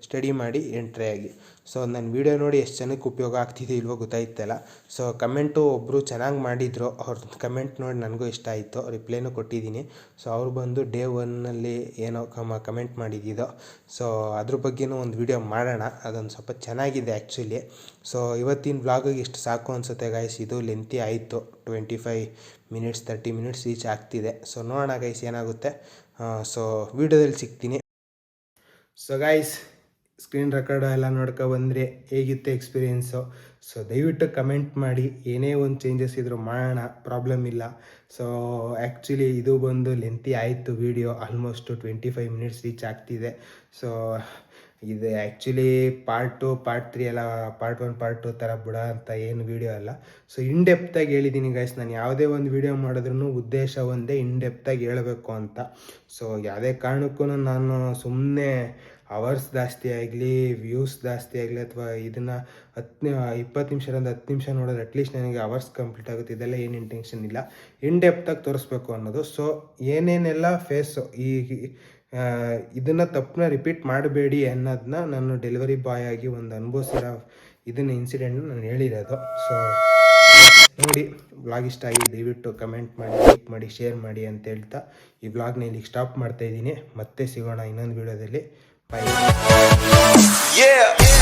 ಸ್ಟಡಿ ಮಾಡಿ ಎಂಟ್ರಿ ಆಗಿ. ಸೊ ನನ್ನ ವೀಡಿಯೋ ನೋಡಿ ಎಷ್ಟು ಜನಕ್ಕೆ ಉಪಯೋಗ ಆಗ್ತಿದೆ ಇಲ್ವೋ ಗೊತ್ತಾಯ್ತಲ್ಲ. ಸೊ ಕಮೆಂಟು ಒಬ್ಬರು ಚೆನ್ನಾಗಿ ಮಾಡಿದರು, ಅವ್ರ ಕಮೆಂಟ್ ನೋಡಿ ನನಗೂ ಇಷ್ಟ ಆಯಿತು, ರಿಪ್ಲೈನೂ ಕೊಟ್ಟಿದ್ದೀನಿ. ಸೊ ಅವ್ರು ಬಂದು ಡೇ 1ನಲ್ಲಿ ಏನೋ ಕಮೆಂಟ್ ಮಾಡಿದ್ದಿದ್ದು. ಸೊ ಅದ್ರ ಬಗ್ಗೆನೂ ಒಂದು ವೀಡಿಯೋ ಮಾಡೋಣ, ಅದೊಂದು ಸ್ವಲ್ಪ ಚೆನ್ನಾಗಿದೆ ಆ್ಯಕ್ಚುಲಿ. ಸೊ ಇವತ್ತಿನ ವ್ಲಾಗಿಗೆ ಇಷ್ಟು ಸಾಕು ಅನಿಸುತ್ತೆ ಗೈಸ್. ಇದು ಲೆಂತಿ ಆಯಿತು, 25 ಮಿನಿಟ್ಸ್ 30 ಮಿನಿಟ್ಸ್ ರೀಚ್ ಆಗ್ತಿದೆ. ಸೊ ನೋಡೋಣ ಗೈಸ್ ಏನಾಗುತ್ತೆ. ಸೊ ವೀಡಿಯೋದಲ್ಲಿ ಸಿಗ್ತೀನಿ. ಸೊ ಗೈಸ್, ಸ್ಕ್ರೀನ್ ರೆಕಾರ್ಡು ಎಲ್ಲ ನೋಡ್ಕೊಬಂದರೆ ಹೇಗಿತ್ತು ಎಕ್ಸ್ಪೀರಿಯೆನ್ಸು. ಸೊ ದಯವಿಟ್ಟು ಕಮೆಂಟ್ ಮಾಡಿ, ಏನೇ ಒಂದು ಚೇಂಜಸ್ ಇದ್ದರೂ ಮಾಡೋಣ, ಪ್ರಾಬ್ಲಮ್ ಇಲ್ಲ. ಸೊ ಆ್ಯಕ್ಚುಲಿ ಇದು ಬಂದು ಲೆಂತಿ ಆಯಿತು ವೀಡಿಯೋ, ಆಲ್ಮೋಸ್ಟು 25 ಮಿನಿಟ್ಸ್ ರೀಚ್ ಆಗ್ತಿದೆ. ಸೊ ಇದು ಆ್ಯಕ್ಚುಲಿ ಪಾರ್ಟ್ 2 ಪಾರ್ಟ್ 3 ಎಲ್ಲ ಪಾರ್ಟ್ 1 ಪಾರ್ಟ್ 2 ಥರ ಬಿಡೋ ಅಂತ ಏನು ವೀಡಿಯೋ ಅಲ್ಲ. ಸೊ ಇನ್ಡೆಪ್ತಾಗಿ ಹೇಳಿದ್ದೀನಿ ಗೈಸ್. ನಾನು ಯಾವುದೇ ಒಂದು ವೀಡಿಯೋ ಮಾಡಿದ್ರೂ ಉದ್ದೇಶ ಒಂದೇ, ಇನ್ಡೆಪ್ತಾಗಿ ಹೇಳಬೇಕು ಅಂತ. ಸೊ ಯಾವುದೇ ಕಾರಣಕ್ಕೂ ನಾನು ಸುಮ್ಮನೆ ಅವರ್ಸ್ ಜಾಸ್ತಿ ಆಗಲಿ, ವ್ಯೂಸ್ ಜಾಸ್ತಿ ಆಗಲಿ, ಅಥವಾ ಇದನ್ನು 20 ನಿಮಿಷದಿಂದ 10 ನಿಮಿಷ ನೋಡೋದು ಅಟ್ಲೀಸ್ಟ್ ನನಗೆ ಅವರ್ಸ್ ಕಂಪ್ಲೀಟ್ ಆಗುತ್ತೆ, ಇದೆಲ್ಲ ಏನು ಇಂಟೆನ್ಷನ್ ಇಲ್ಲ, ಇನ್ಡೆಪ್ತಾಗಿ ತೋರಿಸ್ಬೇಕು ಅನ್ನೋದು. ಸೊ ಏನೇನೆಲ್ಲ ಫೇಸು ಇದನ್ನು ತಪ್ಪನ್ನ ರಿಪೀಟ್ ಮಾಡಬೇಡಿ ಅನ್ನೋದನ್ನ ನಾನು ಡೆಲಿವರಿ ಬಾಯ್ ಆಗಿ ಒಂದು ಅನುಭವಿಸಿರೋ ಇದನ್ನ ಇನ್ಸಿಡೆಂಟ್ನ ನಾನು ಹೇಳಿರೋದು. ಸೊ ನೋಡಿ, ವ್ಲಾಗ್ ಇಷ್ಟ ಆಗಿ ದಯವಿಟ್ಟು ಕಮೆಂಟ್ ಮಾಡಿ, ಲೈಕ್ ಮಾಡಿ, ಶೇರ್ ಮಾಡಿ ಅಂತ ಹೇಳ್ತಾ ಈ ವ್ಲಾಗ್ನ ಇಲ್ಲಿಗೆ ಸ್ಟಾಪ್ ಮಾಡ್ತಾಯಿದ್ದೀನಿ. ಮತ್ತೆ ಸಿಗೋಣ ಇನ್ನೊಂದು ವೀಡಿಯೋದಲ್ಲಿ. Bye. Yeah.